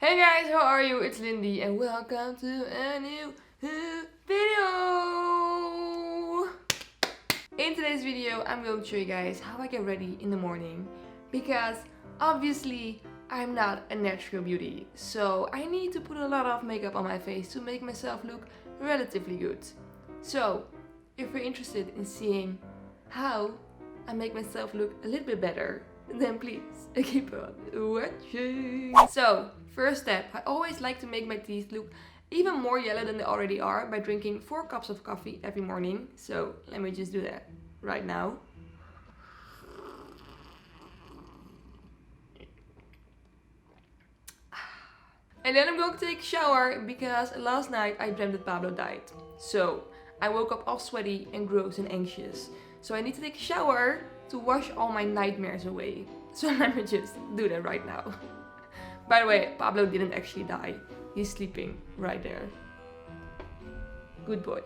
Hey guys, how are you? It's Lindy and welcome to a new video! In today's video, I'm going to show you guys how I get ready in the morning because obviously I'm not a natural beauty, so I need to put a lot of makeup on my face to make myself look relatively good. So, if you're interested in seeing how I make myself look a little bit better, then please keep on watching. So, first step, I always like to make my teeth look even more yellow than they already are by drinking 4 cups of coffee every morning. So let me just do that right now. And then I'm going to take a shower because last night I dreamt that Pablo died. So I woke up all sweaty and gross and anxious. So I need to take a shower to wash all my nightmares away. So let me just do that right now. By the way, Pablo didn't actually die. He's sleeping right there. Good boy.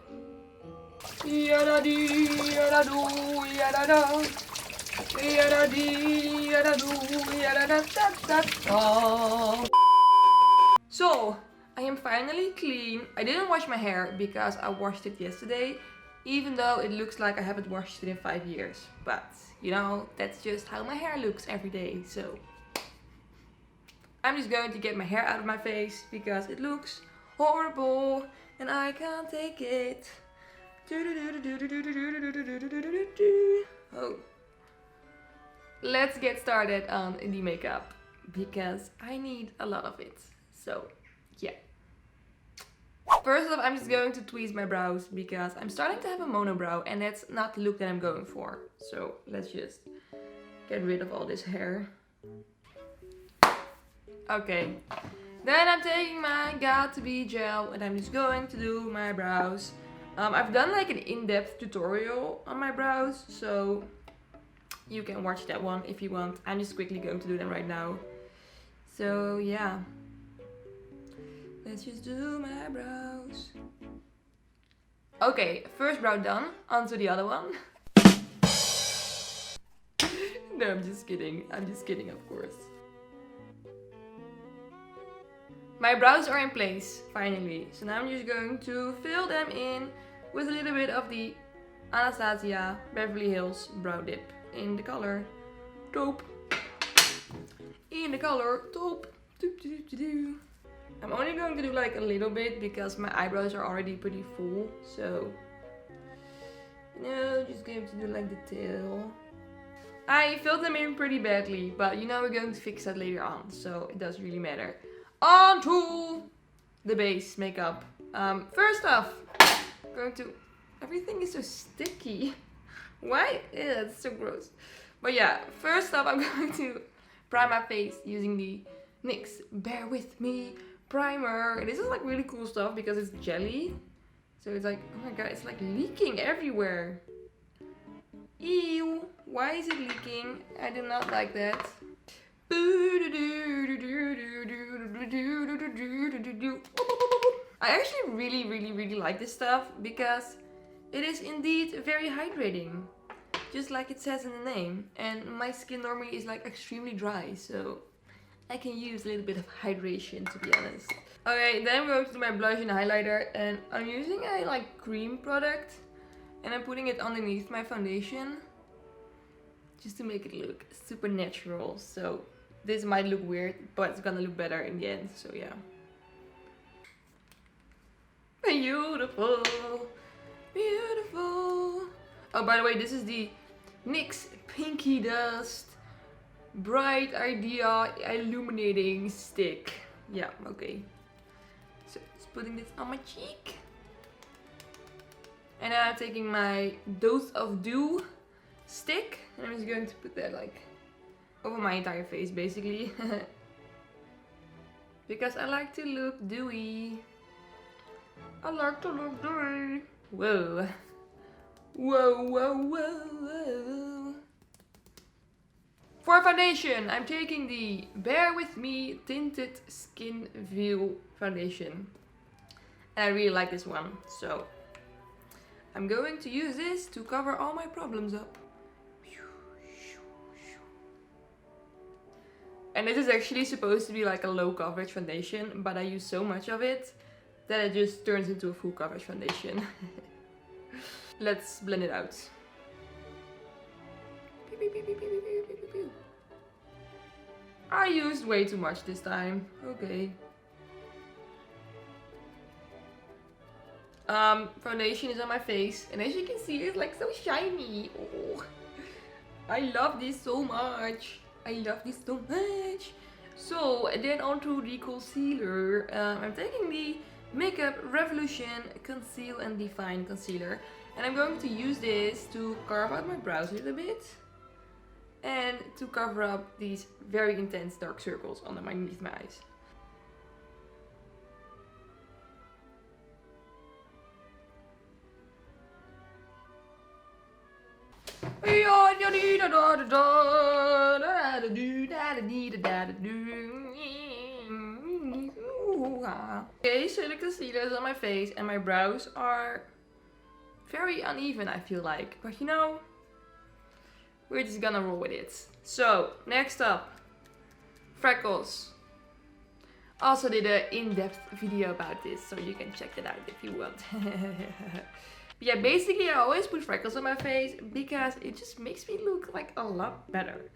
So, I am finally clean. I didn't wash my hair because I washed it yesterday, even though it looks like I haven't washed it in 5 years. But, you know, that's just how my hair looks every day, so I'm just going to get my hair out of my face because it looks horrible and I can't take it. Oh. Let's get started on the makeup because I need a lot of it. So, yeah. First off, I'm just going to tweeze my brows because I'm starting to have a monobrow and that's not the look that I'm going for. So, let's just get rid of all this hair. Okay, then I'm taking my got2b gel and I'm just going to do my brows. I've done like an in-depth tutorial on my brows, so you can watch that one if you want. I'm just quickly going to do them right now. So yeah, let's just do my brows. Okay, first brow done, onto the other one. No, I'm just kidding, of course. My brows are in place, finally. So now I'm just going to fill them in with a little bit of the Anastasia Beverly Hills Brow Dip in the color taupe. I'm only going to do like a little bit because my eyebrows are already pretty full. So, you know, just going to do like the tail. I filled them in pretty badly, but you know we're going to fix that later on, so it doesn't really matter. On to the base makeup. First off, everything is so sticky. Why? Yeah, it's so gross. But yeah, first off, I'm going to prime my face using the NYX Bear With Me primer. And this is like really cool stuff because it's jelly. So it's like, oh my god, it's like leaking everywhere. Ew, why is it leaking? I do not like that. I actually really like this stuff because it is indeed very hydrating, just like it says in the name, and my skin normally is like extremely dry, so I can use a little bit of hydration, to be honest. Okay, then I'm going to do my blush and highlighter, and I'm using a like cream product and I'm putting it underneath my foundation just to make it look super natural. So this might look weird, but it's gonna look better in the end, so yeah. Beautiful, beautiful. Oh, by the way, this is the NYX Pinky Dust Bright Idea Illuminating Stick. Yeah, okay. So, just putting this on my cheek. And then I'm taking my Dose of Dew stick, and I'm just going to put that like over my entire face, basically. Because I like to look dewy. I like to look dewy. Whoa. Whoa, whoa, whoa, whoa. For foundation, I'm taking the Bear With Me Tinted Skin View foundation. And I really like this one, so I'm going to use this to cover all my problems up. And this is actually supposed to be like a low coverage foundation, but I use so much of it that it just turns into a full coverage foundation. Let's blend it out. I used way too much this time. Okay. Foundation is on my face, and as you can see, it's like so shiny. Oh, I love this so much. I love this so much. So then onto the concealer. I'm taking the Makeup Revolution Conceal and Define Concealer, and I'm going to use this to carve out my brows a little bit and to cover up these very intense dark circles underneath my eyes. Okay, so the concealer is on my face and my brows are very uneven, I feel like. But you know, we're just gonna roll with it. So, next up, freckles. Also did an in-depth video about this, so you can check that out if you want. Yeah, basically I always put freckles on my face because it just makes me look like a lot better.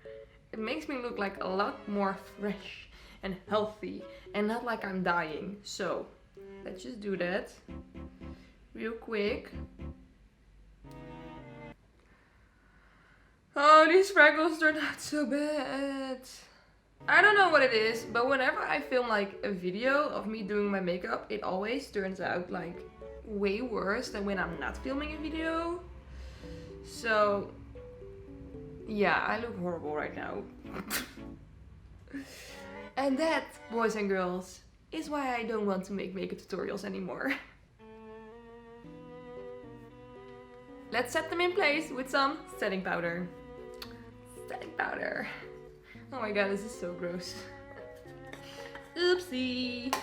It makes me look like a lot more fresh and healthy and not like I'm dying. So let's just do that real quick. Oh, these freckles turned out so bad. I don't know what it is, but whenever I film like a video of me doing my makeup, it always turns out like way worse than when I'm not filming a video. So yeah, I look horrible right now. And that, boys and girls, is why I don't want to make makeup tutorials anymore. Let's set them in place with some setting powder. Setting powder. Oh my god, this is so gross. Oopsie.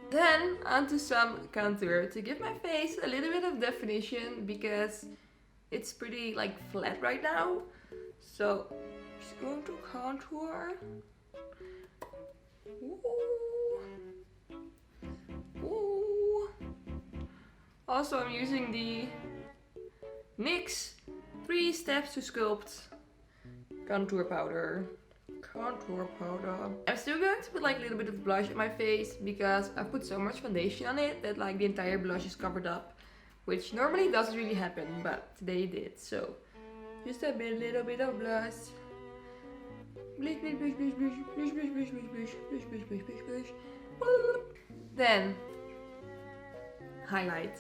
Then onto some contour to give my face a little bit of definition because it's pretty like flat right now. So just going to contour. Ooh. Ooh. Also, I'm using the NYX 3 Steps to Sculpt contour powder. Contour powder. I'm still going to put like a little bit of blush on my face because I put so much foundation on it that like the entire blush is covered up, which normally doesn't really happen, but today it did. So just a little bit of blush. Blush, blush, blush, blush, blush, blush, blush, blush, blush, blush, blush, blush, blush, blush. Then highlight.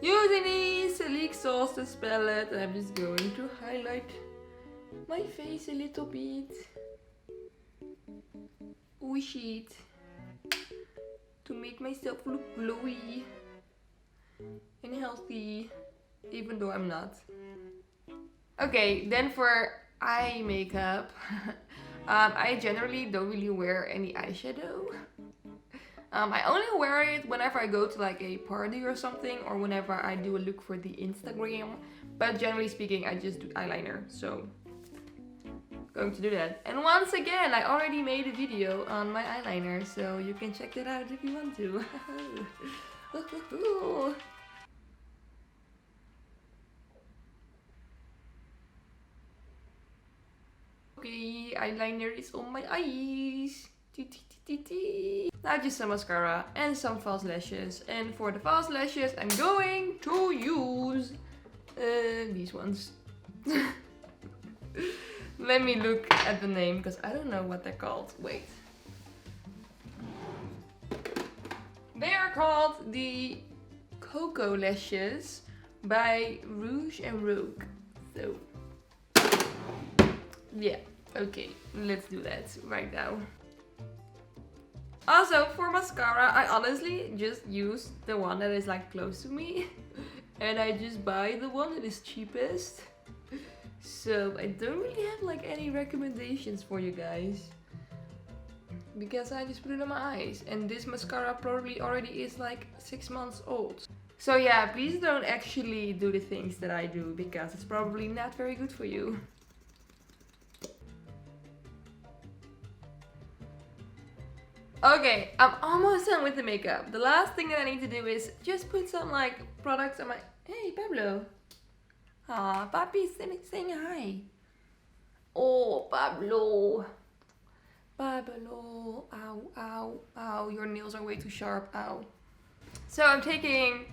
Using the XOXo palette, I'm just going to highlight my face a little bit. Wish it to make myself look glowy and healthy, even though I'm not. Okay, then for eye makeup, I generally don't really wear any eyeshadow. I only wear it whenever I go to like a party or something, or whenever I do a look for the Instagram. But generally speaking, I just do eyeliner, so going to do that. And once again, I already made a video on my eyeliner, so you can check that out if you want to. Okay, eyeliner is on my eyes. Now just some mascara and some false lashes. And for the false lashes, I'm going to use these ones. Let me look at the name because I don't know what they're called. Wait. They are called the Cocoa Lashes by Rouge and Rogue. So yeah, okay, let's do that right now. Also, for mascara, I honestly just use the one that is like close to me. And I just buy the one that is cheapest. So I don't really have like any recommendations for you guys. Because I just put it on my eyes. And this mascara probably already is like 6 months old. So yeah, please don't actually do the things that I do because it's probably not very good for you. Okay, I'm almost done with the makeup. The last thing that I need to do is just put some like products on my... Hey, Pablo. Aw, Papi's saying hi. Oh, Pablo. Pablo. Ow, ow, ow. Your nails are way too sharp. Ow. So I'm taking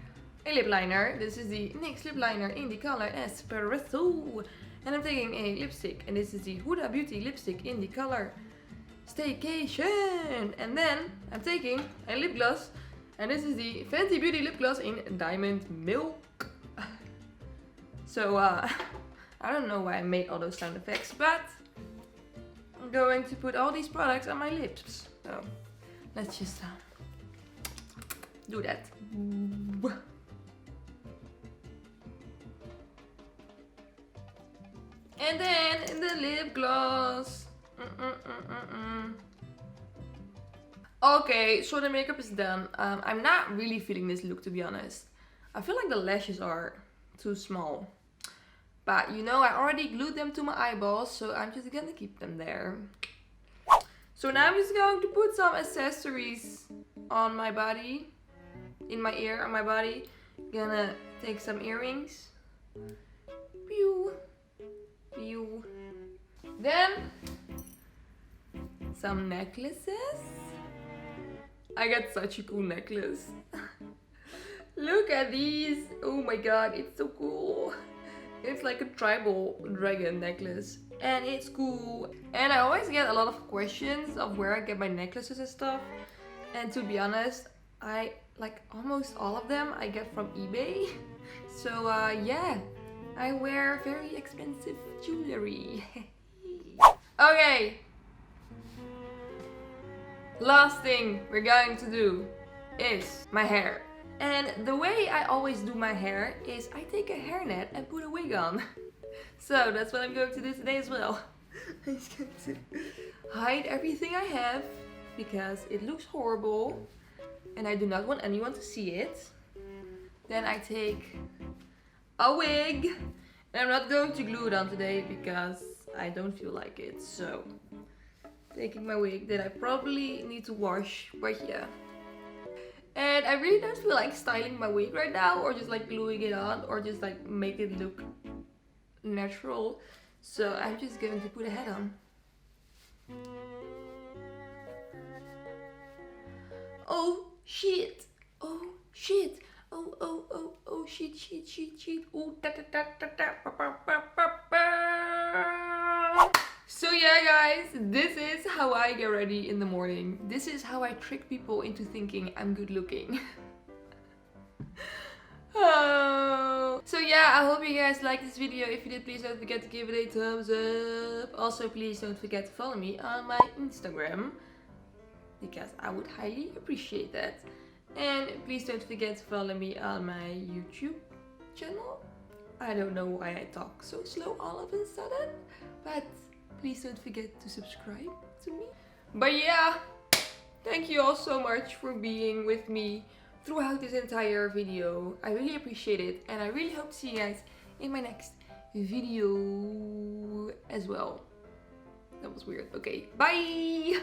a lip liner. This is the NYX lip liner in the color Espresso. And I'm taking a lipstick. And this is the Huda Beauty lipstick in the color Staycation. And then I'm taking a lip gloss. And this is the Fenty Beauty lip gloss in Diamond Milk. So, I don't know why I made all those sound effects, but I'm going to put all these products on my lips. So, let's just do that. And then in the lip gloss. Okay, so the makeup is done. I'm not really feeling this look, to be honest. I feel like the lashes are too small. But you know, I already glued them to my eyeballs, so I'm just gonna keep them there. So now I'm just going to put some accessories on my body. In my ear, on my body. Gonna take some earrings. Pew. Pew. Then some necklaces. I got such a cool necklace. Look at these. Oh my god, it's so cool. It's like a tribal dragon necklace. And it's cool. And I always get a lot of questions of where I get my necklaces and stuff. And to be honest, I like almost all of them I get from eBay. So yeah, I wear very expensive jewelry. Okay. Last thing we're going to do is my hair. And the way I always do my hair is I take a hairnet and put a wig on. So that's what I'm going to do today as well. I'm just going to hide everything I have because it looks horrible and I do not want anyone to see it. Then I take a wig and I'm not going to glue it on today because I don't feel like it. So taking my wig that I probably need to wash, but yeah. And I really don't feel like styling my wig right now or just like gluing it on or just like make it look natural. So I'm just going to put a hat on. Oh shit! Oh shit! Oh shit, shit, shit, shit. Oh da da da da da ba ba ba ba ba. So yeah guys, this is how I get ready in the morning. This is how I trick people into thinking I'm good looking. Oh. So yeah, I hope you guys liked this video. If you did, please don't forget to give it a thumbs up. Also, please don't forget to follow me on my Instagram, because I would highly appreciate that. And please don't forget to follow me on my YouTube channel. I don't know why I talk so slow all of a sudden, but please don't forget to subscribe to me. But yeah, thank you all so much for being with me throughout this entire video. I really appreciate it, and I really hope to see you guys in my next video as well. That was weird. Okay, bye!